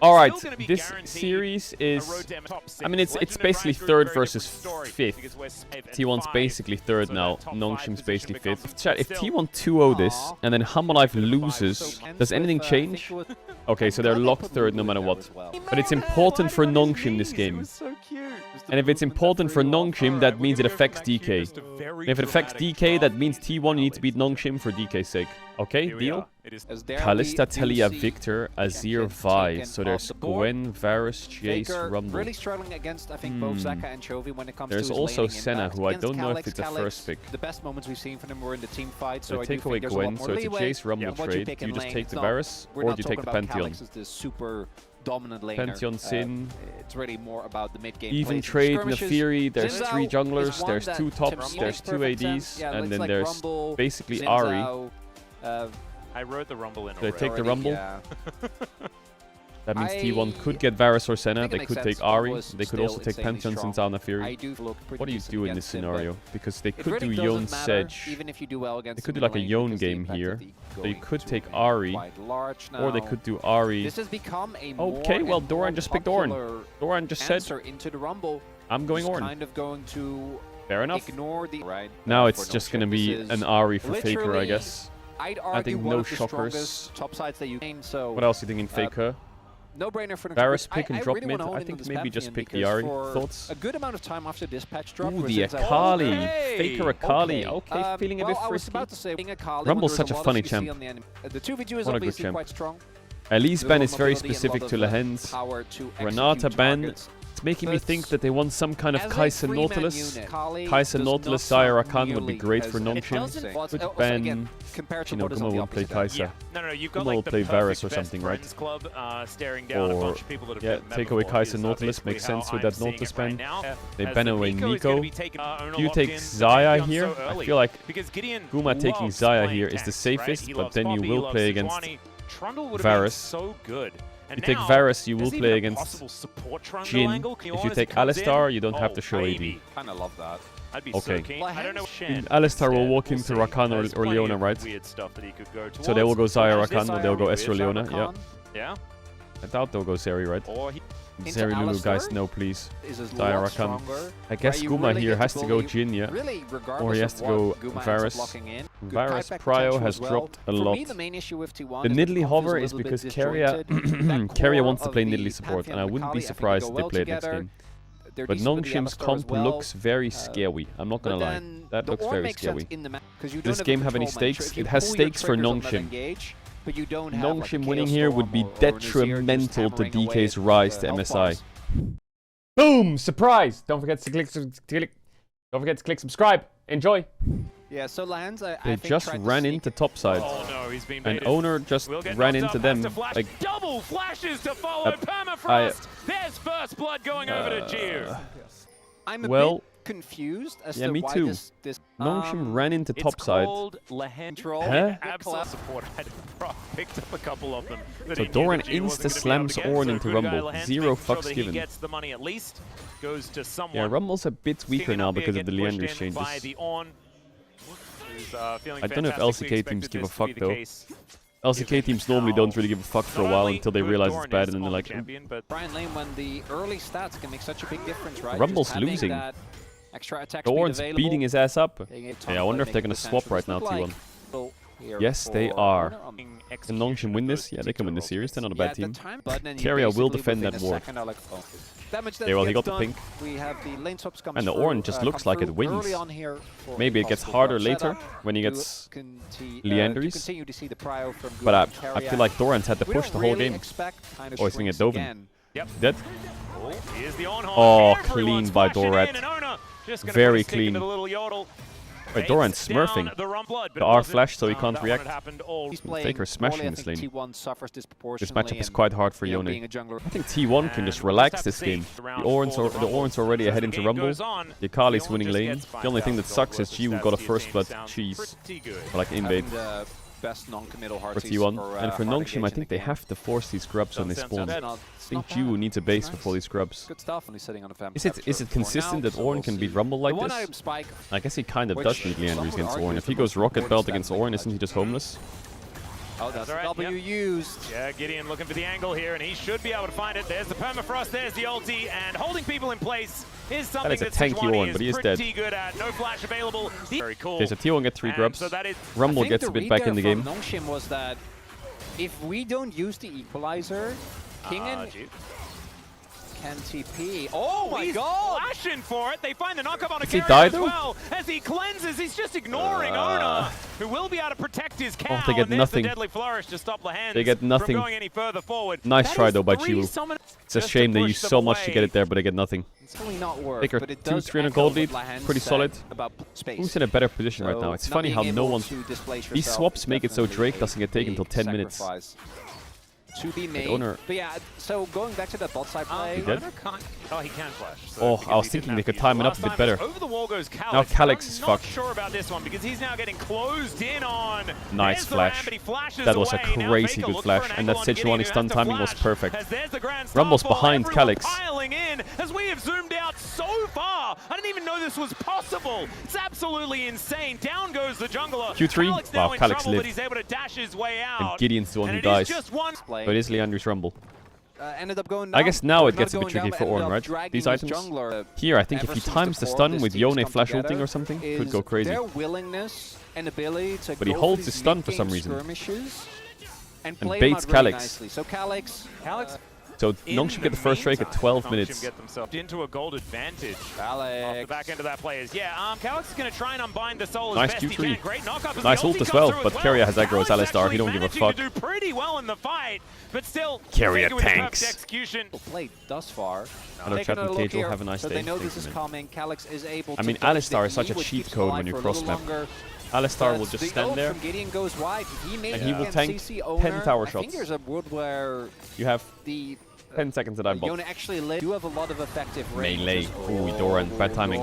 All right, this series is, I mean, it's basically third versus fifth. T1's basically third now. Nongshim's basically fifth. Chat, if T1 2-0 this and then Humble Life loses, does anything change? Okay, so they're locked third no matter what. But it's important for Nongshim this game. And if it's important for Nongshim, that means it affects DK. And if it affects DK, that means T1 you need to beat Nongshim for DK's sake. Okay, deal? Kalista, Telia, Victor, Azir, Vi. So there's Gwen, Varus, Jace, Rumble. Really struggling against, I think, both Zaka and Chovy when it comes there's to also his Senna, impact. who I don't know if Against it's a Calyx, first pick. The best moments we've seen from them were in the team fight, so So I take do away think there's a lot Gwen, more so it's a leeway. Jace Rumble What trade. pick Do you in just lane, take the so Varus, we're or not do you take talking the about Pantheon? Calyx as the super dominant laner. Pantheon, Sin. It's really more about the mid game. Even trade, Nefiri, there's 3 junglers, there's 2 tops, there's 2 ADs, and then there's basically Ahri. I wrote the Rumble in They take the Rumble. Yeah. That means T1 could get Varus or Senna, they could take Ahri, they could also take Pantheon since Nefiri. What do you do in this scenario? Because they could do Yone Sedge. They could do like a Yone game here. So you could take Ahri, or they could do Ahri. Okay, well Doran just picked Ornn. Doran just said, I'm going Ornn. Fair enough. Now it's just going to be an Ahri for Faker, I guess. I think no shockers. What else are you thinking, Faker? No-brainer for Varus pick and drop mid. I think maybe just pick the Ahri. Thoughts? A good amount of time after this patch drop. Ooh, the Akali. Faker Akali. Okay, feeling a bit frisky. Rumble's such a funny champ. The 2v2 is What a good obviously champ. quite strong. Elise ban is very specific to Lehends. Renata ban. It's making me think that they want some kind of Kai'Sa Nautilus. Kai'Sa Nautilus, Sire Rakan would be great for Nongshim. Could ban, you know, Guma won't play Kai'Sa. Guma will play Varus or something, right? Or, yeah, take away Kai'Sa Nautilus, makes sense with that Nautilus ban. They ban away Nico. Do you take Xayah here? I feel like Guma taking Xayah here is the safest, but then you will play against Varus. If you take Varus, you will play against Jhin. If you take Alistar, you don't have to show AD. Kind of love that. Okay. Alistar will walk into Rakan or Leona, right? So they will go Xayah Rakan, or they'll go Ezreal Leona, yeah. I doubt they'll go Zeri, right? Zeri Lulu, guys, no please. Xayah Rakan. I guess Guma here has to go Jhin, yeah. Or he has to go Varus. Varus Prio has dropped a lot. The Nidalee hover is because Keria wants to play Nidalee support, and I wouldn't be surprised if they play it next game. But Nongshim's comp looks very scary, I'm not gonna lie. That looks very scary. Does this game have any stakes? It has stakes for Nongshim. Nongshim winning here would be detrimental to DK's rise to MSI. Boom! Surprise! Don't forget to click subscribe. Enjoy. Yeah, so Lands, they just ran into topside. Oh no, he's been and Owner just ran into them. Like double flashes to follow permafrost. There's first blood going over to Geo. I'm a bit confused as to why too. This Nongshim ran into topside. Huh? Picked up a couple of them. So Doran insta-slams Ornn into Rumble. 0 fucks given. Gets the money at least. Goes to someone. Yeah, Rumble's a bit weaker now because of the Leandry changes. I don't know if LCK teams give a fuck though. LCK teams normally don't really give a fuck for a while until they realize it's bad and then they're like, Brian Lane, when the early stats can make such a big difference, right? Rumble's losing. Ornn's beating his ass up. Yeah, I wonder if they're gonna swap right now, T1. Yes, they are. Can Nongshim win this? Yeah, they can win this series. They're not a bad team. Keria will defend that ward. Yeah, well, he got the pink. And the Ornn just looks like it wins. Maybe it gets harder later when he gets Leandries. But I feel like Doran's had to push the whole game. Oh, he's gonna get Dovin. Dead? Oh, clean by Doran. Very clean. Wait, Doran's smurfing. The R flash so he can't react. Faker smashing this lane. This matchup is quite hard for Yone. I think T1 can just relax this game. The Ornn's already ahead into Rumble. The Akali's winning lane. The only thing that sucks is Jiwoo got a first blood cheese. Or like invade. For T1. And for Nongshim, I think they have to force these grubs when they spawn. I think Jiwoo needs a base before these grubs. Is it consistent that Ornn can beat Rumble like this? I guess he kind of does need Leandries against Ornn. If he goes Rocket Belt against Ornn, isn't he just homeless? Oh, that's the right, W used. Yeah, Gideon looking for the angle here, and he should be able to find it. There's the permafrost, there's the ulti, and holding people in place is something that is a tanky one, but he is pretty dead. good at. No flash available. Very cool. Okay, so T1 get 3 grubs. So that is Rumble gets a bit back in the game. Nongshim was that if we don't use the equalizer, Kingen can TP. Oh my god! Flashing for it. They find the knockup on a he carrier die, as though? well. As he cleanses, he's just ignoring Ona, who will be able to protect his cow. they get and there's nothing. The deadly flourish to stop the hands They get nothing. from going any further forward. Nice try though by Chiwu. Chiwu. It's a shame they use so much to get it there, but they get nothing. It's really not worth, Baker, but it 200-300 gold lead, pretty solid. About space. Who's in a better position right now? It's funny how no one... These swaps make it so Drake doesn't get taken until 10 minutes. To be made. Owner. But yeah, so going back to the bot side play. He dead? Oh, he can flash. Oh, I was thinking they could time it up a bit better. Over the wall goes Calyx. Now Calyx is I'm not fucked. sure about this one because he's now getting closed in on. Nice flash. That was a crazy good flash, and that Sejuani stun timing was perfect. Rumble's behind Calyx. Piling in as we have zoomed out so far. I didn't even know this was possible. It's absolutely insane. Down goes the jungler. Q3. Wow, Calyx lived. But he's able to dash his way out. And Gideon's the one who And dies. just one But it is Leandri's Rumble. Ended up going down. I guess now it Not gets a bit going tricky down, for but Ornn, ended up right? dragging These his items. jungler. Here, I think if Ever he since times the before stun this with team's Yone come flash together ulting or something, could is go crazy. Their willingness and ability to But he go holds for his these stun for mid-game some reason. skirmishes and play baits them out really Calyx. nicely. So Calyx. So Nongshim get the first strike at 12 minutes. Get themselves into a gold advantage. Calyx. Off the back end of that play is, Calyx is going to try and unbind the soul Nice as best Q3. he can. Great knock-up as Nice the ult ulti as comes well, through but Keria has aggro as Calyx Alistar. He don't give a actually fuck. managing to do pretty well in the fight, but still Keria Faker with the tanks. perfect execution. Played thus far. Hello, Taking chat a and look Caedrel. here, Have a nice so day. they know Thank this is you, man. coming. Calyx is able I to mean, dodge Alistar the is such E, a which cheat keeps him code alive when you for a little cross-map. longer. Alistar will But just the stand ult there. from Gideon goes wide. He made And he will against tank CC 10 owner. tower I shots. think there's a world where You have the 10 seconds that I bought. Yone actually do have a lot of effective range. Melee. Ooh, Doran. Bad timing.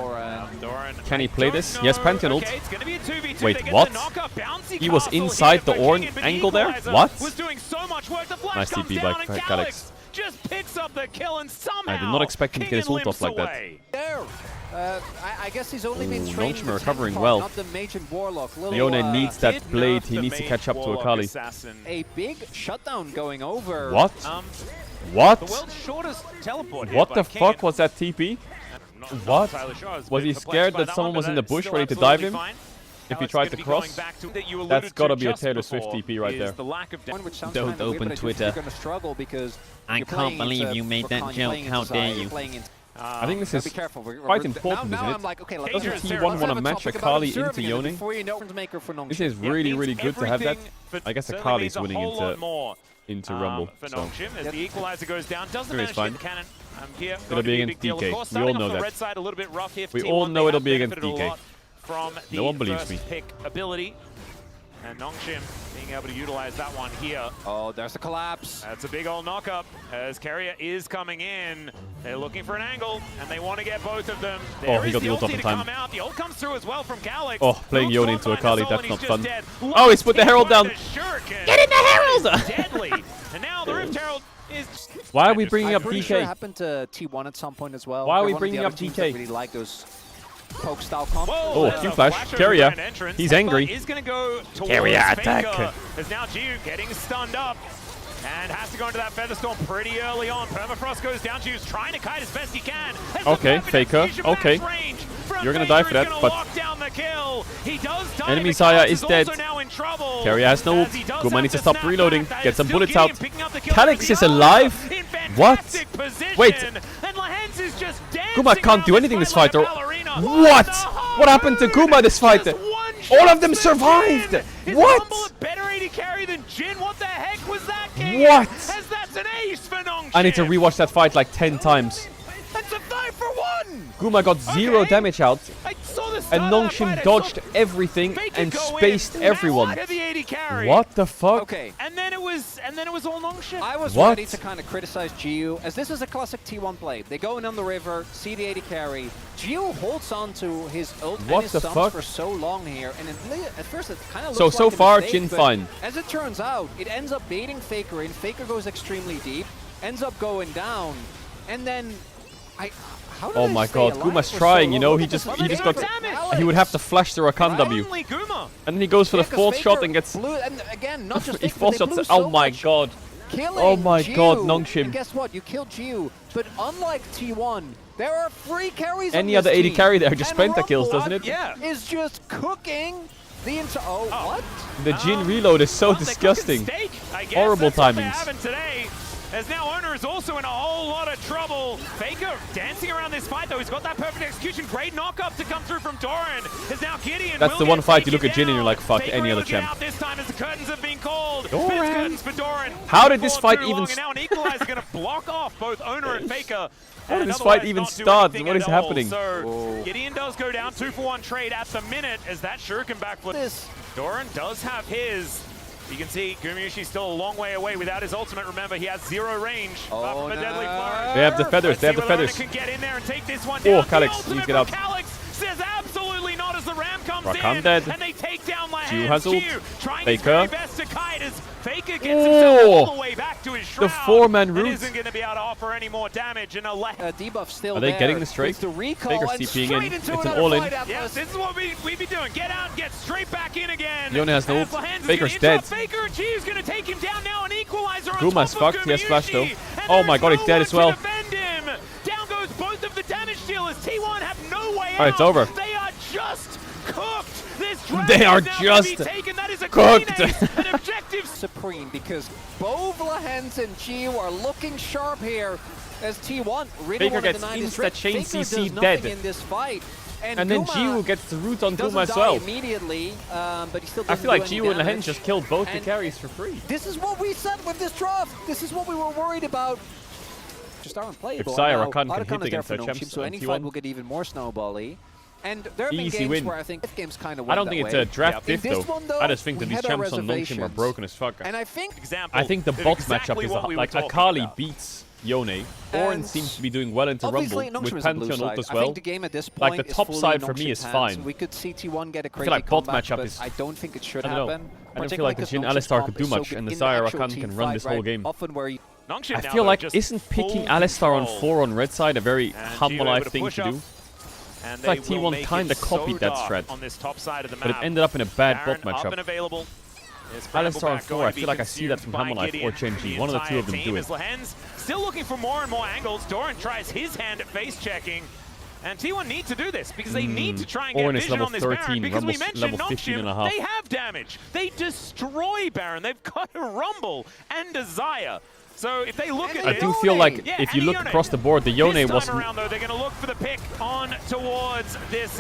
Doran. Can he play this? Yes, Pantheon ult. Okay, it's gonna be a 2v2. Wait, They get what? the knockup. Bouncy He was castle inside here the for Ornn Kingen, but angle there? Equalizer What? Was doing so much work. The flash Nice comes TP down by and Calyx. just picks up the kill and somehow I did not expect him to get his ult off like that. There. I guess he's only been Ooh, training Nongshim the recovering tank well. part, not the mage and warlock. Little, Leone needs that did blade. nerf He the needs to mage catch up to warlock Akali. assassin. a big shutdown going over. What? The What? world's shortest teleport here What by the Kingen. fuck was that TP? Not What? entirely sure. I was a Was bit he perplexed scared by that someone one, was but in the that's bush still ready to dive absolutely him? fine. If he Calyx tried gonna to be cross? going back to that you That's alluded gotta to be a just Taylor Swift before TP right is there. the lack of One which sounds Don't kind of weird, open but I do Twitter. think you're going to struggle because I you're can't playing believe into you made that Rakan, joke. playing into How dare Zaya, you. playing into- I think this Gotta is be careful. quite important, now isn't it? I'm like, okay, let's Doesn't let's T1 have wanna a match topic about Akali into observing it Yone? before you know maker for Nongshim. This is Yeah, really, means really good to have that. everything, but I guess certainly Akali's means a winning whole lot more, into Rumble. for So. Nongshim as the equalizer goes down. Doesn't It's manage to fine. get the cannon. Here, It'll be a against big deal. Of DK. course, We all starting know off the that. red side a little bit rough here for We T1. all know They it'll have be against benefited a DK. lot from the No one believes first me. pick ability. And Nongshim being able to utilize that one here. Oh, there's the collapse. That's a big old knockup as Keria is coming in. They're looking for an angle, and they want to get both of them. Oh, he got the ult off in to time. come out. The ult comes through as well from Calyx. Oh, playing Not Yone drawn into by the Akali, soul, that's and not he's fun. just dead. Oh, he's put the Herald down. The shuriken. Get in the Herald! Deadly. And now the Rift Herald is... Why are we bringing up I'm pretty sure it DK? happened to T1 at some point as well. Why are They're we one of the bringing other up teams DK? that really like those poke style comp. Whoa, Oh, there's Q a flash. over Keria. grand entrance. He's angry. He's going to go towards Keria Faker, attack. as now Jiu getting stunned up. And has to go into that Featherstorm pretty early on. Permafrost goes down. Jiu's trying to kite as best he can. Has the Okay, perfect Faker. execution match Okay. range from You're gonna Faker. die for that, He's gonna but lock down the kill. He does die. enemy but Zaya Calyx is dead. also now in trouble, Keria has no ult. as he does Guma have needs to stop snap reloading. back. That Get is some still bullets Gideon out. picking up the kill Calyx from the is other. alive? In What? fantastic position. Wait. And Lehens is just Guma dancing can't do around anything this fight fight. like a ballerina. What? What happened to Guma this fight? Just one All of them shot for survived. Jin. Is What? Rumble a better AD carry than Jin? What the heck was that, King? What? As that's an ace for Nongshim. I need to rewatch that fight like 10 times. That's a 5-for-1. Guma got 0 damage out, I saw the and start of that Nongshim fight. I dodged saw everything Faker and go spaced in. everyone. Out of the AD carry. What the fuck? Okay. And then it was all Nongshim. I was What? ready to kind of criticize Jiu, as this is a classic T1 play. They go in on the river, see the 80 carry. Jiu holds on to his ult What and his the stuns fuck? for so long here, and at first it kind of So looks like a far, mistake, Jin but fine. As it turns out, it ends up baiting Faker in. Faker goes extremely deep, ends up going down, and then Oh my god, Guma's trying, you know, he just got... He would have to flash the Rakan W. And then he goes for the fourth shot and gets... He fourth shots... Oh my god. Oh my god, Nongshim. And guess what? You killed Jiu. But unlike T1, there are free carries Any other AD carry there just pentakills, doesn't it? Yeah. Is just cooking the entire... Oh, what? The Jhin reload is so disgusting. Horrible timings. Today. As now Owner is also in a whole lot of trouble. Faker dancing around this fight though. He's got that perfect execution. Great knock-up to come through from Doran. As now Gideon That's the one fight you look at Jhin and you're like, fuck, Faker any other champ. Out this time as the curtains have been called. Doran. Curtains for Doran. How did this fight even... And now an equalizer going to block off both Owner and Faker. How did this fight even start? What is happening? So Gideon does go down 2-for-1 trade at the minute as that shuriken backflip. Doran does have his. You can see Gumayusi's still a long way away without his ultimate. Remember, he has 0 range. Oh, no. Deadly flourish. They have the feathers. They have the feathers. Can get in there and take this one down. Oh, Calyx, please get out. Calyx says absolutely not as the ram comes Rakan in. dead. And they take down Jiu has ult. trying Faker. his very best to kite as Faker gets himself all the way back to his shroud. The 4-man route. Isn't going to be able to offer any more damage. And a debuff still Are they there. getting the strike? The recall Faker's TPing in. It's an all-in. Yes, this is what we'd be doing. Get out, get straight back in again. Yone has no ult. Faker's dead. Faker and Jiu's going to take him down now. An equalizer on Guma's top of fucked. He has flash though. And Oh my god, he's dead as well. Down goes both of the damage dealers. T1 have no way out. It's over. They are just cooked. This They are just cooked. An objective supreme because both Lahens and Jiu are looking sharp here as T1 really Faker gets insta-chain CC dead. In this fight. And then Jiu gets the root on Guma as well. Immediately, but he still I doesn't feel like do Jiu any and Lahen damage. just killed both the carries for free. This is what we said with this draft. This is what we were worried about. Just aren't playable. If Saya Now, Rakan can Otacon hit is there against for their Nongshim, champs so on any T1. fight will get even more snowbally. And there have been Easy games win. where I think both games kind of I don't think it's a draft In diff this though. one, though, I just think that we these had our champs on Nongshim are reservations. broken as fuck. And I think I think the bot exactly matchup is what we were like talking Akali about. beats Yone. Orin And seems to be doing well into obviously, Rumble Nongshim with is a blue Pantheon ult side. as I well. think the game at this Like, point the top is side fully for me Nongshim's is hands. fine. We could see T1 get a I crazy feel like bot comeback, matchup but is... I don't think it should I don't know. happen. I don't feel like the Jhin Particularly 'cause Alistar Nongshim's could do comp is much, so and the good in Saya actual Rakan team can run fight, this whole right? game. Often where you Nongshim I now, feel though, like just isn't picking full Alistar on control. 4 on red side a very And humble Jiu able life to thing push to up. do? And It's like they will T1 make kinda it copied so that dark strat. on this top side of the But it map. ended up in a bad bot Baron up and matchup. available. Alistar on 4, I feel like I see that from Humble Life or Chenji. One of the two of them do it. Lahen's still looking for more and more angles. Doran tries his hand at face checking. And T1 need to do this because they need to try and get Orin is vision level on this 13, Baron because we Rumble's mentioned level 15 and a Nongshim, half. they have damage. They destroy Baron. They've got a Rumble and a Xayah. So if they look at I it, do feel like yeah, if you and look Yone. across the board, the Yone This time wasn't... around, though, they're going to look for the pick on towards this,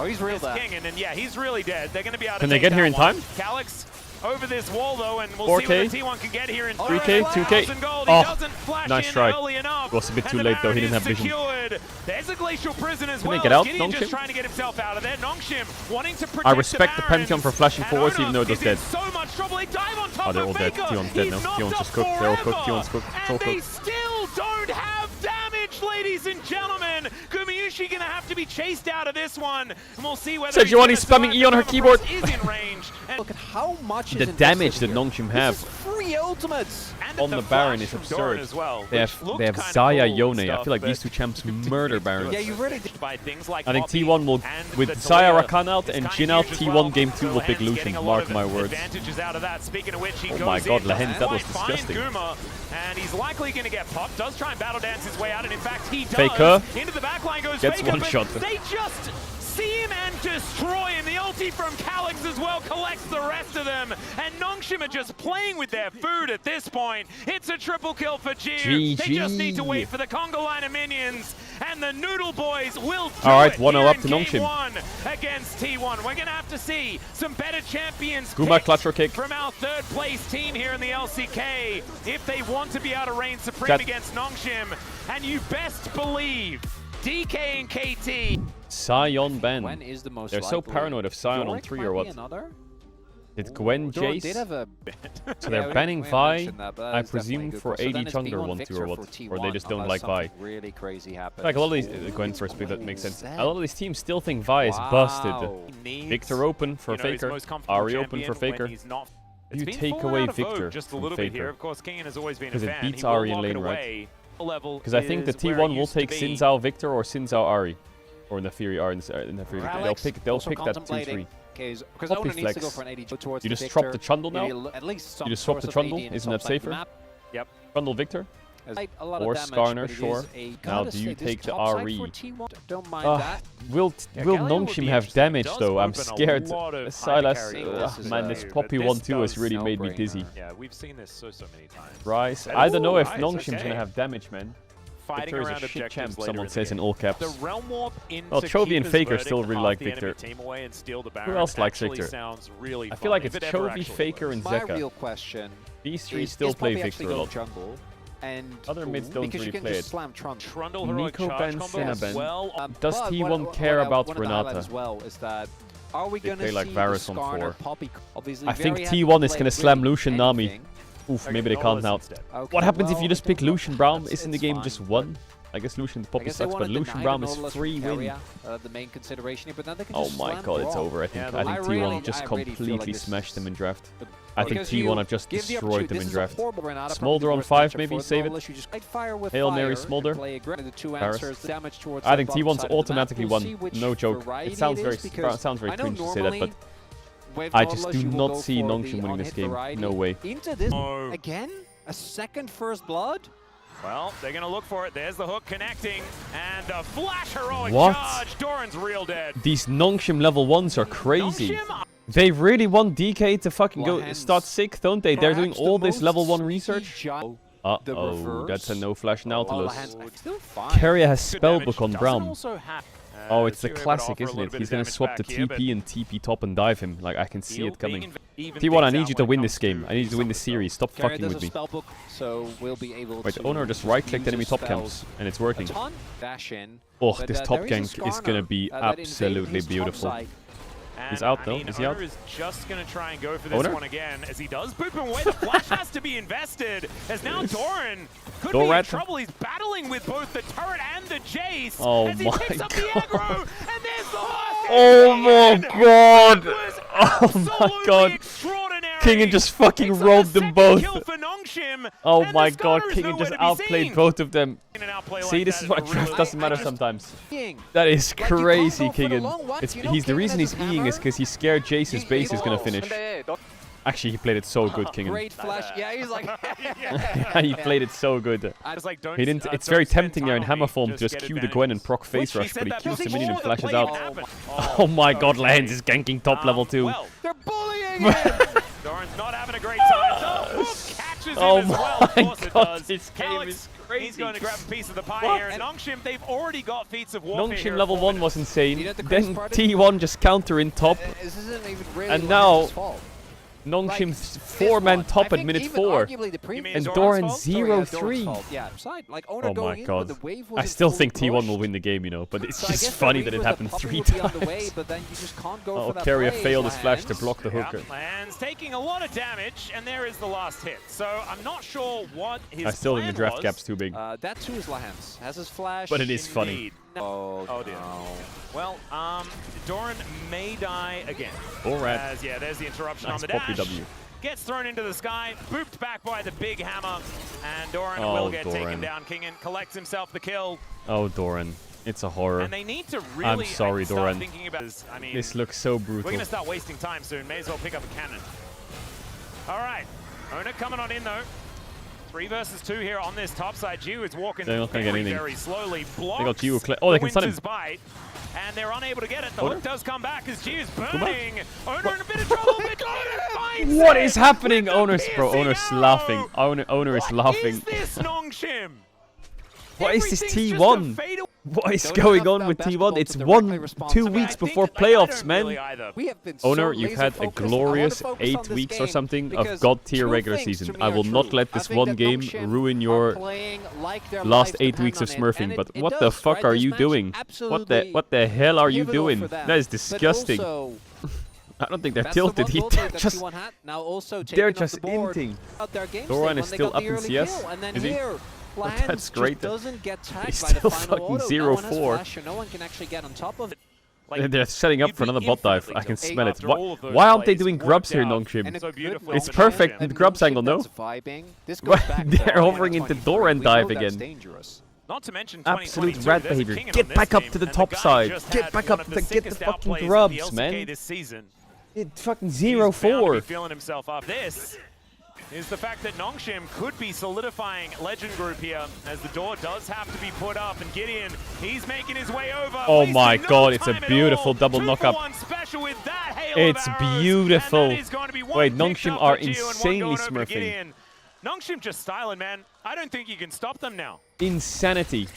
he's real this dead. King. And then, yeah, he's really dead. They're going to be able to Can they take get here that in one. time? Calyx over this wall, though, and we'll 4K? see whether T1 can get here in 3K, 2K. Gold. Oh, He doesn't flash nice in try. early enough. It was a bit And too the late, though. He Baron didn't have is vision. secured. There's a Glacial Prison as Can well. they get out, Gideon Nongshim? just trying to get himself out of there. Nongshim wanting to protect I respect the Barons. Pantheon for flashing And forwards, Onur even though it was is in dead. so much trouble. They dive on top Oh, they're of all dead. Faker. T1's dead He's now. knocked T1's up just cooked. They're all cooked. forever. T1's cooked. It's all And they cooked. still don't have damage, ladies and gentlemen. Gumayusi gonna have to be chased out of this one, and we'll see whether Sejuani's spamming E on her keyboard. Is in range. And look at how much The is damage invested that here. Nongshim have This is free ultimates. and on the Baron flash is from Doran absurd. as well, They which have looked Xayah, kinda cool and Yone. I stuff, feel like but these two champs murder Barons. Yeah, you really did. by things like I think Poppy T1 will, and with the Xayah Talia, Rakan out it's and kinda Jhin out, huge as T1 well. game 2 will pick Lahen's Lucian. getting a lot Mark of my words. advantages out of that. Speaking of which, he Oh goes my god, in, Lahen's, that was might find disgusting. Guma, and he's likely going to get popped. Does try and battle dance his way out, and in fact, he does. Faker. Into the back line goes Gets Faker, one but shot. They just see him and destroy him. The ulti from Calyx as well collects the rest of them. And Nongshim are just playing with their food at this point. It's a triple kill for Jiu. They just need to wait for the conga line of minions. And the Noodle Boys will do Alright, it 1-0 here up in to game Nongshim. 1 against T1. We're going to have to see some better champions Guma picked clutch or kick. from our third place team here in the LCK if they want to be able to reign supreme That- against Nongshim. And you best believe DK and KT. Sion ban. When is the most They're so likely? paranoid of Sion on Yorick 3 might or be what? Another? Did Gwen Doran Jace? did have a So Yeah, they're we banning haven't Vi, mentioned that, but I that is presume, definitely a for good call. So AD then it's jungler B1 1-2 Victor or what? for Or they T1 just don't unless like Vi. something really crazy happens. Like a lot of these, Ooh, Gwen first pick, that makes sense. sad. A lot of these teams still think Vi is Wow. busted. Victor open for Faker, Ari open for Faker. You take away Victor just a from little bit here. Faker Of course, Kingen has always been a 'cause it fan. beats He will Ari in lock it lane, right? away. level. Because I think the T1 will take Xin Zhao Victor or Xin Zhao Ari. Or in the Fury R in the Fury Victor. They'll pick that 2-3. Poppy flex. You just swap the Trundle now? You just swap the Trundle? Isn't that safer? Yep. Trundle Victor? Or Skarner, sure. Now do you take the RE? Will Nongshim have damage though? I'm scared. Silas, man, this Poppy 1-2 has really made me dizzy. Yeah, we've seen this so many times. Rice, I don't know if Nongshim's gonna have damage, man. Victor is a shit champ, someone says in all caps. Well, Chovy and Faker still really like Victor. Who else likes Victor? I feel like it's Chovy, Faker, and Zeka. These three still play Victor a lot. And other mids don't really play it. Nico Ben, Cinnabon. Does T1 care about Renata? They play like Varus on 4. I think T1 is gonna slam Lucian Nami. Oof, maybe they can't now. What happens if you just pick Lucian Braum? Isn't the game just 1? I guess Lucian Poppy sucks, but Lucian Braum is 3 win. Oh my god, it's over. I think T1 just completely smashed them in draft. I think T1 have just destroyed them in draft. Smolder on 5 maybe, save it. Hail Mary Smolder. Paris. I think T1's automatically 1. No joke. It sounds very cringe to say that, but I just do not see Nongshim winning this game. No way. Again? A second first blood? Well, they're going to look for it. There's the hook connecting. And a flash heroic What? charge. Doran's real dead. These Nongshim level 1s are crazy. They really want DK to fucking go start sick, don't they? They're doing all this level 1 research. Uh-oh, that's a no flash Nautilus. Keria has Spellbook on Braum. Oh, it's the classic, isn't it? He's gonna swap the TP and TP top and dive him. Like, I can see it coming. T1, I need you to win this game. I need you to win this series. Stop fucking with me. Wait, Owner just right-clicked enemy top camps, and it's working. Oh, this top gank is gonna be absolutely beautiful. He's out though. Is he out? Is just going to try and go for this one again as he does boop him away. The flash has to be invested as now Doran could be in trouble. He's battling with both the turret and the Jace as he picks up the aggro. And there's the last Oh my god! Oh my god! Kingen just fucking rolled them both. Oh my god, Kingen just outplayed both of them. See, this is why draft doesn't matter sometimes. That is crazy, Kingen. He's the reason he's Eing is because he's scared Jace's base is gonna finish. Actually, he played it so good, Kingen. Great flash. Yeah, he's like. He played it so good. He didn't. It's very tempting there in hammer form to just Q the Gwen and proc face rush, but he Qs the minion and flashes out. Oh my god, Lance is ganking top level 2. They're bullying him. Doran's not having a great time. The hook catches him as well. Of course it does. This game is crazy. He's going to grab a piece of the pie here. And Nongshim, they've already got feats of warfare. Nongshim level 1 was insane. Then T1 just counter in top. And now Nongshim's 4-man top at minute 4. And Doran 0-3. Oh my god. I still think T1 will win the game, you know, but it's just funny that it happened 3 times. Oh, Keria failed his flash to block the hooker. Lands taking a lot of damage, and there is the last hit. So I'm not sure what his I still think the draft gap's too big. That too is Lahans. Has his flash. But it is funny. Oh dear. Well, Doran may die again. Alright. Yeah, there's the interruption nice on the dash. W. Gets thrown into the sky, booped back by the big hammer, and Doran will get taken down. Kingen collects himself the kill. Oh, Doran. It's a horror. And they need to really I'm sorry, Doran. Thinking about this. I mean, this looks so brutal. We're going to start wasting time soon. May as well pick up a cannon. All right. Owner coming on in, though. 3 versus 2 here on this top side. Jiu is walking very slowly. They got Jiu. Oh, they can stun him. Bite, and they're unable to get it. The hook does come back as Jiu's burning. Owner in a bit of trouble. What is happening? Owner's laughing. Owner is laughing. What is this, Nongshim? What is this T1? What is going on with T1? It's 2 weeks before playoffs, man. Owner, you've had a glorious 8 weeks or something of god tier regular season. I will not let this one game ruin your last 8 weeks of smurfing. But what the fuck are you doing? What the hell are you doing? That is disgusting. I don't think they're tilted. They're just inting. Doran is still up in CS. Is he? Oh, that's great. He's still fucking 0-4. No one can actually get on top of it. They're setting up for another bot dive. I can smell it. Why aren't they doing grubs here, Nongshim? It's perfect in the grubs angle, no? They're hovering into door and dive again. Not to mention Absolute rat behavior. Get back up to the top side. Get back up to get the fucking grubs, man. It's fucking 0-4. Feeling himself up. This is the fact that Nongshim could be solidifying Legend Group here, as the door does have to be put up, and Gideon, he's making his way over. Oh my god, it's a beautiful double knockup. It's beautiful. Wait, Nongshim are insanely smurfing. Nongshim just styling, man. I don't think you can stop them now. Insanity.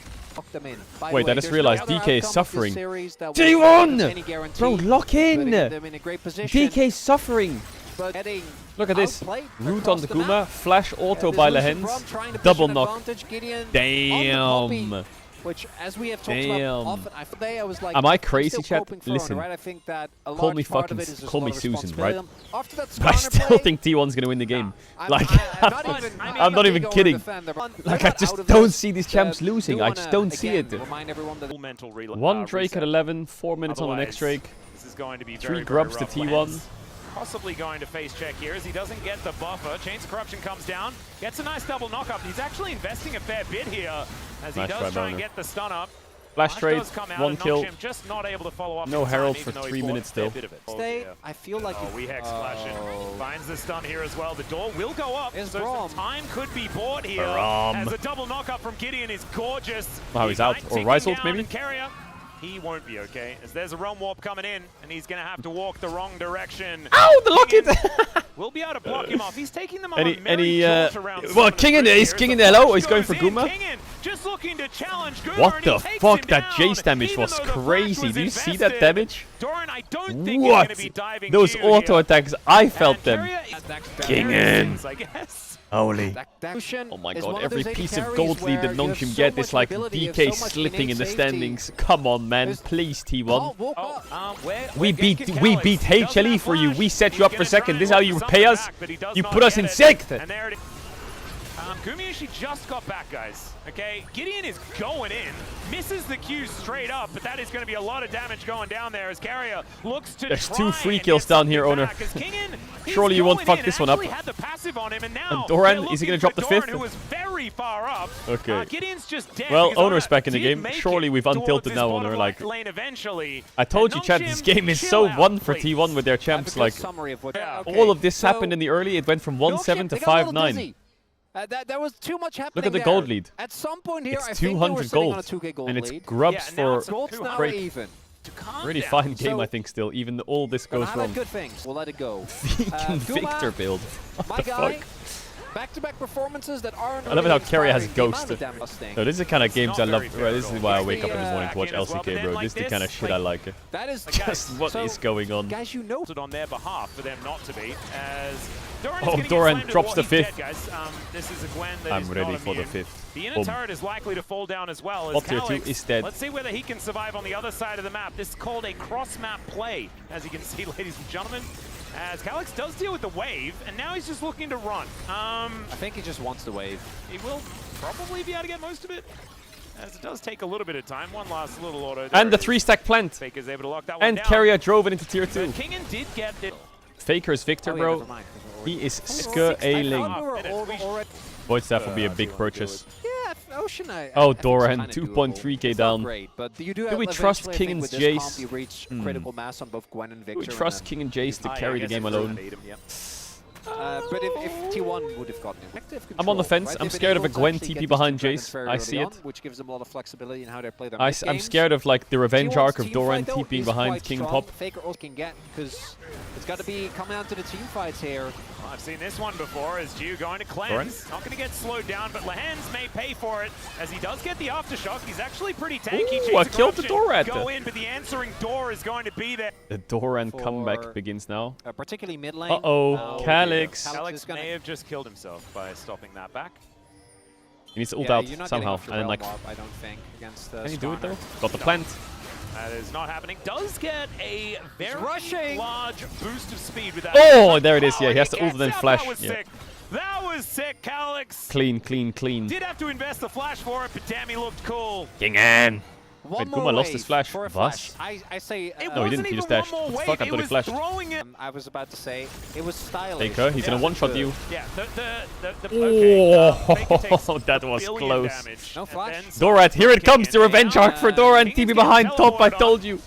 Wait, I just realized DK is suffering. T1! Bro, lock in! DK is suffering. Look at this. Root on the Kuma, flash auto by Lehens, double knock. Damn. Which, as we have talked about often, I was like, am I crazy, chat? Listen, right? I think that call me Susan, right? But I still think T1's gonna win the game. Like, I'm not even kidding. Like, I just don't see these champs losing. I just don't see it. 1 Drake at 11, 4 minutes on the next Drake. 3 grubs to T1. Possibly going to face check here as he doesn't get the buffer. Chains of Corruption comes down, gets a nice double knock up. He's actually investing a fair bit here as he does try and get the stun up. Flash trade, 1 kill. Just not able to follow up. No herald for 3 minutes still. I feel like we hex flashing. Finds the stun here as well. The door will go up, so some time could be bought here. As a double knock up from Gideon is gorgeous. Oh, he's out. Or Rise ult maybe? He won't be okay, as there's a realm warp coming in, and he's going to have to walk the wrong direction. Ow, the locket! We'll be able to block him off. He's taking them on well, King in there. Is King in there? Hello? He's going for Guma? Just looking to challenge Guma. What the fuck? That Jace damage was crazy. Do you see that damage? What? Those auto attacks, I felt them. King in. Holy. Oh my god, every piece of gold lead that Nongshim get is like DK slipping in the standings. Come on, man. Please, T1. We beat HLE for you. We set you up for second. This is how you repay us? You put us in sixth. Gumiushi just got back, guys. Okay, Gideon is going in, misses the Q straight up, but that is going to be a lot of damage going down there as Carrier looks to There's 2 free kills down here, Owner. Surely you won't fuck this one up. And Doran, is he going to drop the 5th? Who was very far up. Okay. Gideon's just dead. Well, Owner's back in the game. Surely we've untilted now, Owner. Like, I told you, chat, this game is so won for T1 with their champs. Like, all of this happened in the early. It went from 1-7 to 5-9. There was too much happening. Look at the gold lead. At some point here, it's 200 gold, and it's grubs for break. Really fine game, I think. Still, even all this goes wrong. Good things. We'll let it go. Vegan Victor build. What the fuck? Back-to-back performances that aren't. I love it how Carrier has Ghost. No, this is the kind of games I love. Right, this is why I wake up in the morning to watch LCK, bro. This is the kind of shit I like. That is just what is going on. Guys, you know on their behalf for them not to be. As Doran drops the 5th. This is a Gwen that I'm ready for the 5th. The inner turret is likely to fall down as well. As Tier 2 is dead. Let's see whether he can survive on the other side of the map. This is called a cross-map play, as you can see, ladies and gentlemen. As Calyx does deal with the wave, and now he's just looking to run. I think he just wants the wave. He will probably be able to get most of it, as it does take a little bit of time. One last little auto. And the 3-stack plant. Faker's able to lock that one and down. Carrier drove it into Tier 2. Kingen did get it. Faker's Victor, bro. He is scaling. Void Staff will be a big purchase. Yeah, Ocean. Oh, Doran, 2.3k down. Do we trust King and Jace? Do we trust King and Jace to carry the game alone? But if T1 would have gotten it. I'm on the fence. I'm scared of a Gwen TP behind Jace. I see it. Which gives them a lot of flexibility in how they play their I'm scared of like the revenge arc of Doran TPing behind King Pop. Faker also can get, because it's got to be coming out to the team fights here. Well, I've seen this one before as Jew going to cleanse. Not going to get slowed down, but Lehens may pay for it as he does get the aftershock. He's actually pretty tanky. Ooh, I killed the Doran. Go in, but the answering door is going to be there. The Doran comeback begins now. Particularly mid lane. Uh-oh, Calyx. Calyx may have just killed himself by stopping that back. He needs to ult out somehow, and then like. I don't think against the. Can he do it though? Got the plant. That is not happening. Does get a very large boost of speed with that. Oh, there it is. Yeah, he has to ult and then flash. That was sick. That was sick, Calyx. Clean, clean, clean. Did have to invest the flash for it, but damn, he looked cool. King in. Wait, Guma lost his flash. Was? I say... no, he didn't. He just dashed. What the fuck? I thought he flashed. I was about to say, it was stylish. Faker, he's gonna one-shot you. Yeah, Oh, that was close. No flash. Doran, here it comes, the revenge arc for Doran. TV behind top, I told you.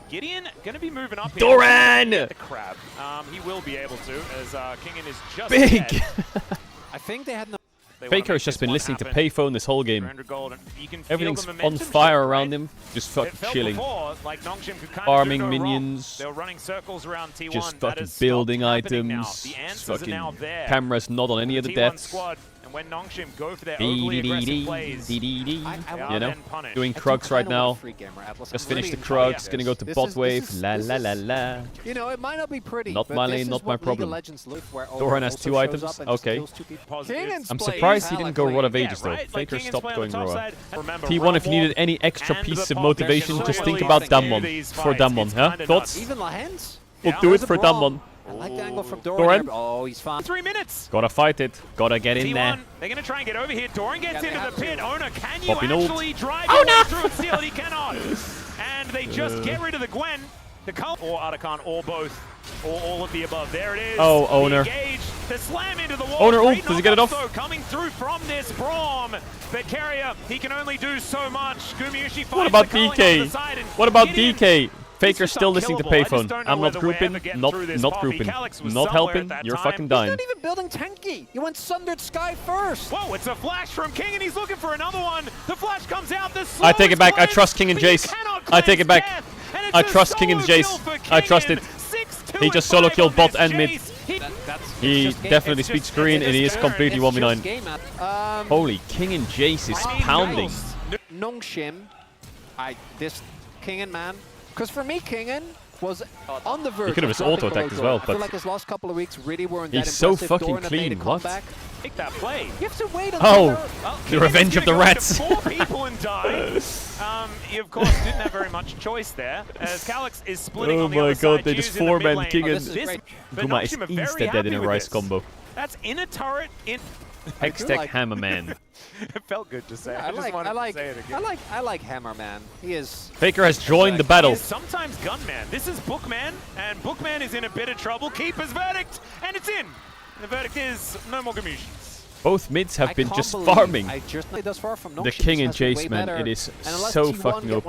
Gideon gonna be moving up here. Doran! The crab. He will be able to, as Kingen is just big. dead. I think they had no... Faker has just been listening to Payphone this whole game. Everything's on fire around him, just fucking chilling. Farming minions, they were running circles around T1. just fucking building items, just fucking cameras not on any of the deaths. When Nongshim go for their overly aggressive plays, you know, doing Krugs right now. Just finished the Krugs, gonna go to bot wave. La la la la. You know, it might not be pretty. Not my lane, not my problem. Doran has 2 items. Okay. I'm surprised he didn't go Rod of Ages though. Faker stopped going Roa. T1, if you needed any extra pieces of motivation, just think about Damwon. For Damwon, huh? Thoughts? Even Lahens? We'll do it for Damwon. I like the angle from Doran. Oh, he's fine. 3 minutes. Gotta fight it. Gotta get in there. They're gonna try and get over here. Doran gets into the pit. Owner, can you actually drive through and steal it? He cannot. And they just get rid of the Gwen. The Cult or Atakan or both. Or all of the above. There it is. Oh, Owner. The slam into the wall. Owner, oh, does he get it off? Coming through from this Braum. But Carrier, he can only do so much. Gumayushi what about DK? What about DK? Faker's still listening to Payphone. I'm not grouping, not grouping, not helping. You're fucking dying. He's not even building tanky. You went Sundered Sky first. Whoa, it's a flash from King and he's looking for another one. The flash comes out. I take it back. I trust King and Jace. I take it back. I trust King and Jace. I trust it. He just solo killed bot and mid. He definitely speaks Korean and he is completely 1v9. Holy, King and Jace is pounding. Nongshim, this Kingen man. Because for me, Kingen was on the verge. He could have his auto attacked as well, I feel like his last couple of weeks really weren't that impressive. He's so fucking clean. What? Take that play. You have to wait until the revenge of the rats. 4 people and die. He of course didn't have very much choice there, as Calyx is splitting on the other side. Oh my god, they just 4-man Kingen. Guma is insta dead in a Rice combo. That's in a turret in. Hextech Hammerman. It felt good to say. Yeah, I like Hammerman. He is. Faker has joined the battle. Sometimes Gunman. This is Bookman, and Bookman is in a bit of trouble. Keeper's verdict, and it's in. The verdict is no more Gamushins. Both mids have been just farming. The King and Jace, man, it is so fucking OP.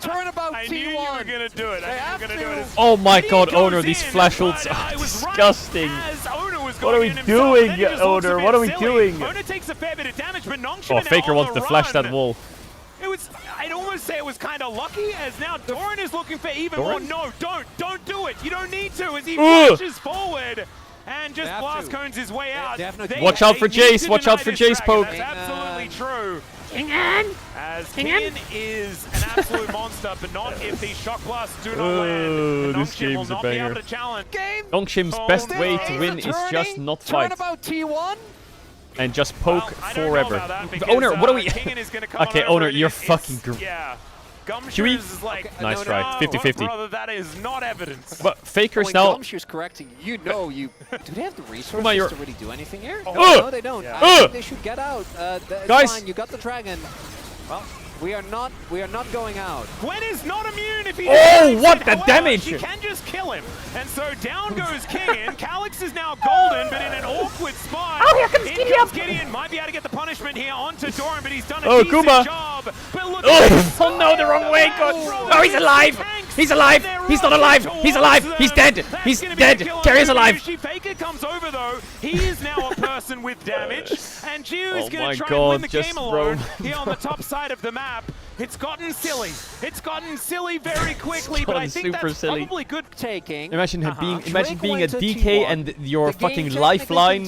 Turnabout I knew you were gonna do it. I knew you were gonna do it. Oh my god, Owner, these flash ults are disgusting. What are we doing, Owner? What are we doing? Owner takes a fair bit of damage, but Nongshim Faker wants to flash that wall. I'd almost say it was kind of lucky, as now Doran is looking for even more. No, don't do it. You don't need to, as he flashes forward. And just blast cones his way out. Watch out for Jace. Watch out for Jace poke. That's absolutely true. Kingen! As Kingen is an absolute monster, but not if these shock blasts do not land. This game's a banger. Nongshim's best way to win is just not fight. And just poke forever. Owner, what are we... Okay, Owner, you're fucking... Gumshoes is like, nice try, 50-50. Brother, that is not evidence. But Faker's now... Gumshoe's correcting, you know you... Do they have the resources to really do anything here? No, they don't. I think they should get out. Guys! Fine, you got the dragon. Well, we are not going out. Gwen is not immune if he... Oh, what the damage! She can just kill him. And so down goes Kingen. Calyx is now golden, but in an awkward spot. Oh, here comes Gideon! Gideon might be able to get the punishment here onto Doran, but he's done a decent job. But look oh no, the wrong way, God. Oh, he's alive! He's alive! He's not alive! He's alive! He's dead! He's dead! Carrier's alive! Faker comes over though. He is now a person with damage. And Gio is going to try and win the game alone here on the top side of the map. It's gotten silly. It's gotten silly very quickly, but I think that's probably good taking. Imagine being a DK and your fucking lifeline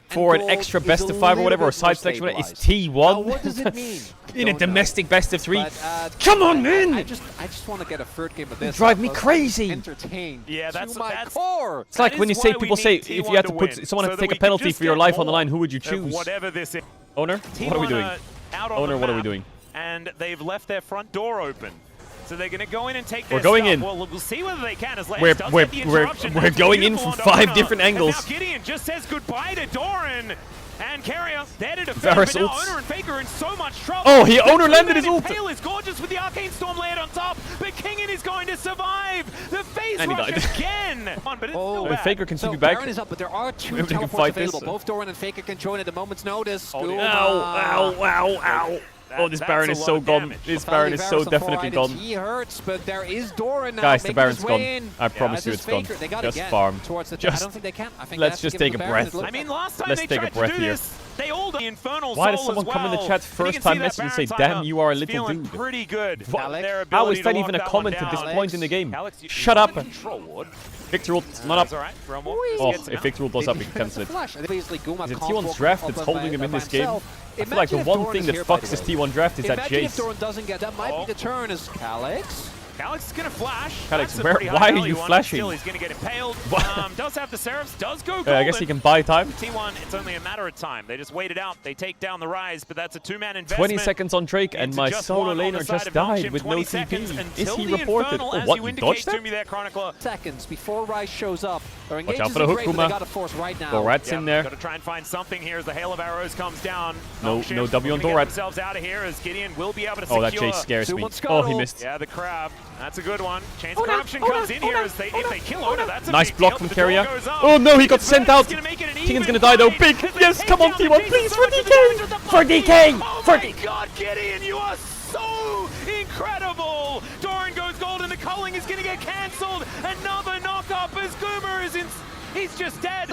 for an extra best of 5 or whatever, or side selection is T1. What does it mean? In a domestic best of 3. Come on, man! I just want to get a third game of this. Drive me crazy. Entertained. Yeah, that's my core. It's like when you say, people say, if you had to put someone had to take a penalty for your life on the line, who would you choose? Whatever this is. Owner, what are we doing? Owner, what are we doing? And they've left their front door open. So they're going to go in and take We're their going stuff. in. Well, we'll see whether they can. As We're going in from 5 different angles. And now Gideon just says goodbye to Doran. And Carrier there to defend, Varus but now ults. Owner and Faker are in so much trouble. Oh, he Owner landed his ult. Pale is gorgeous with the Arcane Storm layered on top, but Kingen is going to survive. The face And he rush died. again. But it's still bad. Faker can so TP back. Baron is up, but there are 2 Maybe they can teleports fight available. this. Both Doran and Faker can join at a moment's notice. Oh, Ow. Oh, this Baron is so gone. This Baron is so definitely gone. He hurts, but there is Doran now. Guys, the Baron's gone. In. I promise you it's gone. Just farm. I don't think they can. I think Let's just take a breath. I mean, last time Let's they take a tried breath to do here. this, they all the Infernal Why Soul does someone as come in the well. chat And you first can time see that message and say, Baron damn, you are a little feeling dude? pretty good. What? Their How ability is that to even lock a that comment one at this down. point in the game? Alex, you Shut up. control ward. Victor ult, not up. All right, Oh, if Victor ult goes up, we can cancel it. Is it T1's draft that's holding him in this game? I feel like the one thing that fucks this T1 draft is that Imagine if Jace. Doran doesn't get that, might be the turn as Calyx. Calyx is going to flash. Calyx, That's a pretty why high are you value one. flashing? Still, he's going to get impaled. Does have the Seraphs, does go golden. I guess he can buy time. T1, it's only a matter of time. They just wait it out. They take down the Rise, but that's a 2-man investment. 20 seconds on Drake, and my solo laner just died with no TP. Is he reported? Oh, what? You dodged that? Seconds before Rise shows up. Watch out for the hook, Kuma. Dorat's in there. Got to try and find something here as the hail of arrows comes down. No Nongshim W on gonna get Dorat. themselves out of here as Gideon will be able to secure. Oh, that Jace scares me. Oh, he missed. Yeah, the crab. That's a good one. Chains of Corruption comes in here as if they kill Oda. That's a Nice big block deal. from The door Carrier. goes up. Oh no, he got sent out. Keegan's Keegan's gonna die though. Big. Yes, come on, T1, please, for DK. For DK. Oh For my God, Gideon, you are so incredible. Doran goes golden. The culling is gonna get cancelled. Another knock up as Goomer is in. He's just dead.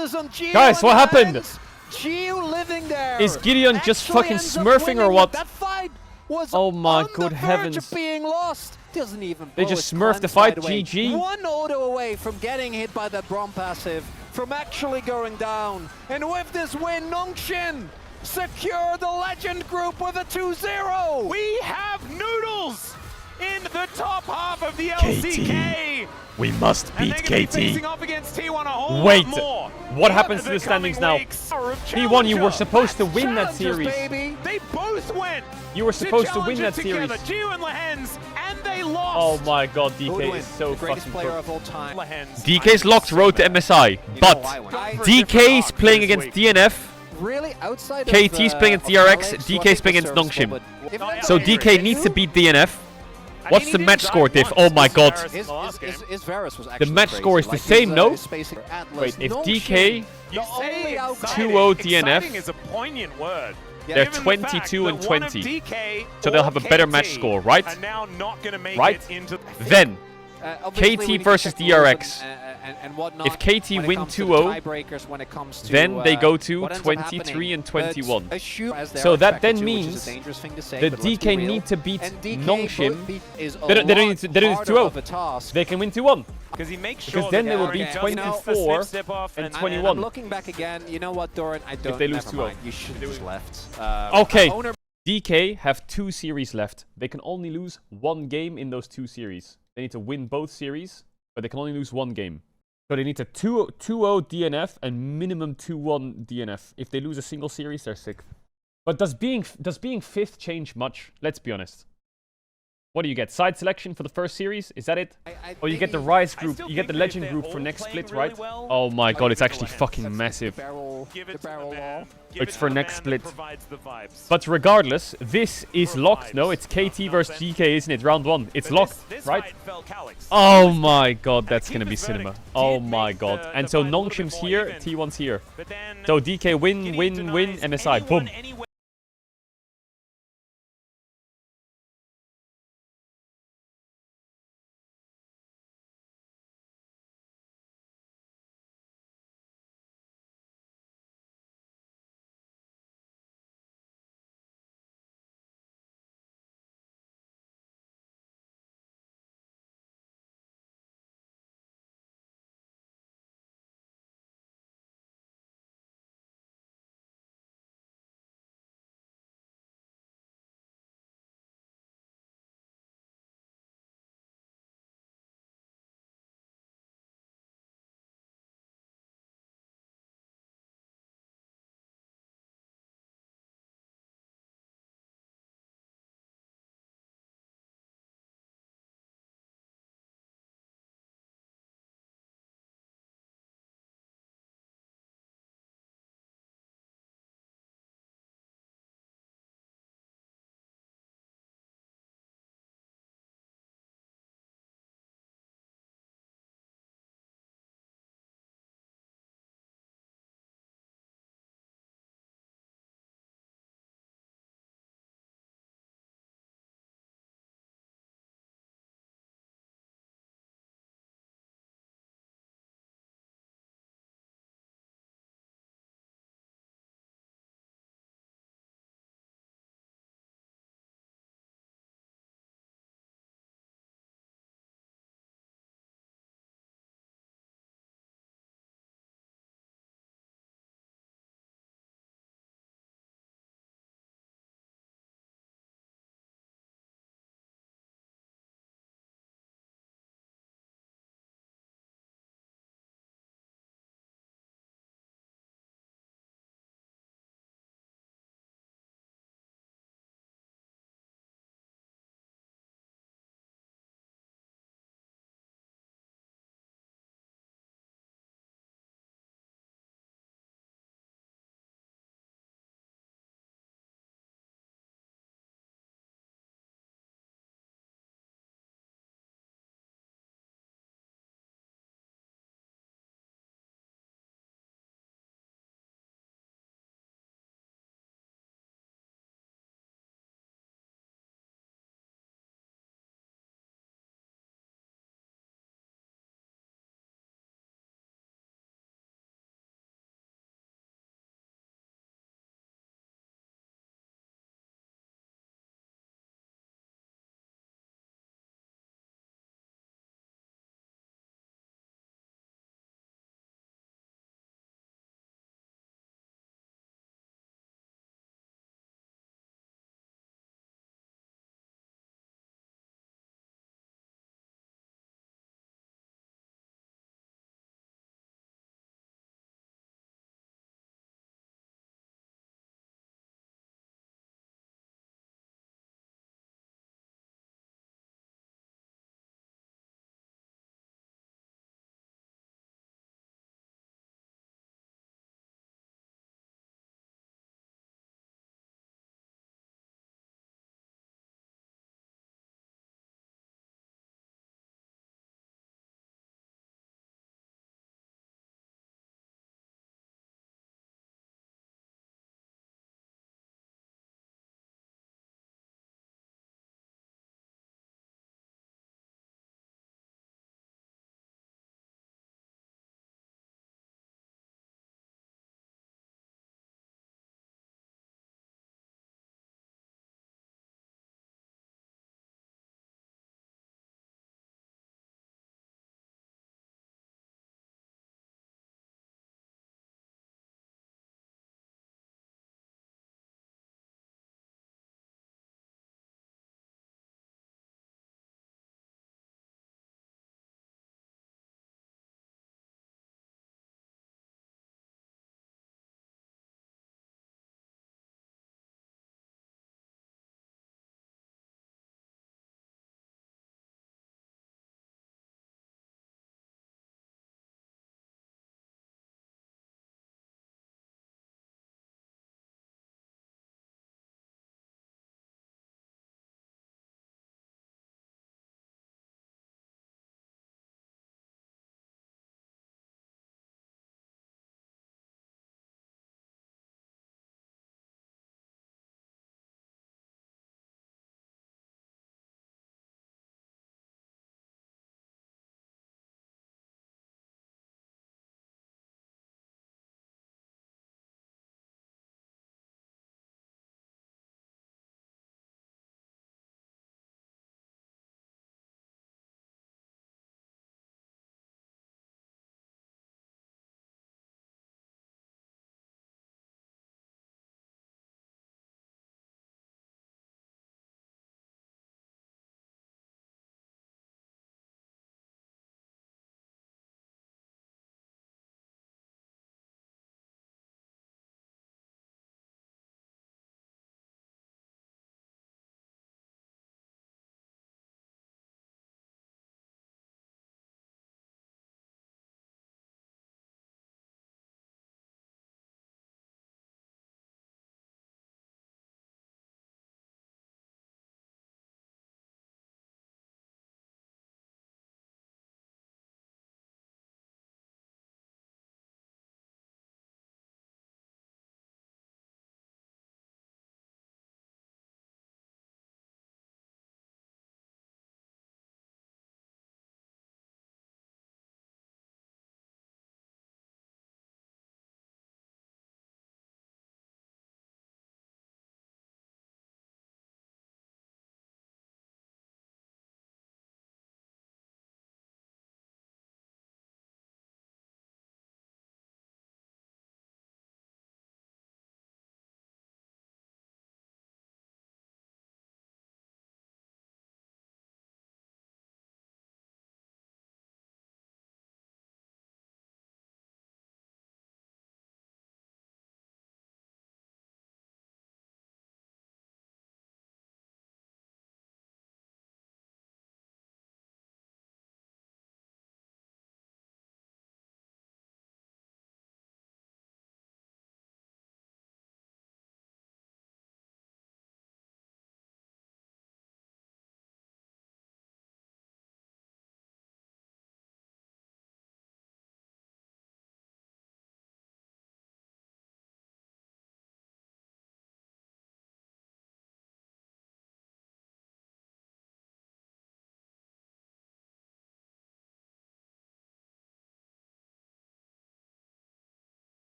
Guys, what happened? Geo living there. Is Gideon just fucking smurfing or what? That fight was Oh my on good the heavens. verge of being lost. Doesn't even They blow just his smurfed the cleanse, fight, by the way. GG. One auto away from getting hit by that Braum passive, from actually going down. And with this win, Nongshim secure the legend group with a 2-0. We have Noodles in the top half of the LCK. We must beat And they're gonna be KT. facing off against T1 a whole Wait, lot more. what happens to In the standings coming now? weeks. T1, you were Challenger. supposed to win that Challengers, series. baby. They both went. You were supposed to win Challenger that series. together, Geo and Lehens, and they lost. Oh my god, Who would DK win? is so the greatest fucking player cooked. of all time. Lehens. DK's locked road to MSI, but DK's playing against DNF. Really, outside KT's of, playing against DRX, DK's playing against Nongshim. So DK needs to beat DNF. What's the match score diff? Oh my god. His Varus was The actually match crazy. score is the Like, same, his, no? his spacing Atlas. Wait, if Nongshim, DK You say only exciting. 2-0 DNF. Exciting is a poignant word. They're Given the fact 22 and that one of 20. DK So they'll have a better or match KT score, right? Are now not going to make Right? it into. Then, obviously we KT need to versus check the rules DRX. and whatnot If KT when it win comes to 2-0, the tiebreakers, when it comes to, then they go to what ends up 23 happening. and 21. But assume as they So are that expected then to, which is means a dangerous thing to say, the but let's be DK real. need to beat And DK Nongshim. is a They don't need lot to do harder 2-0. of a task. They can win 2-1. Because he makes Because sure then that they will Doran be does 24 the step off and and 21. I'm looking back again, you know what, Doran? I don't. they lose never 2-0. mind. You should have just left. Okay. Owner DK have 2 series left. They can only lose 1 game in those 2 series. They need to win both series, but they can only lose 1 game. So they need to 2-0 DNF and minimum 2-1 DNF. If they lose a single series, they're sick. But does being 5th change much? Let's be honest. What do you get? Side selection for the first series? Is that it? Or you get the Rise group, you get the Legend group for next split, right? Oh my god, it's actually fucking massive. the barrel law. It's for next split. But regardless, this is locked. No, it's KT versus GK, isn't it? Round 1. It's locked, right? Oh my god, that's gonna be cinema. Oh my god. And so Nongshim's here, T1's here. So DK win, MSI. Boom.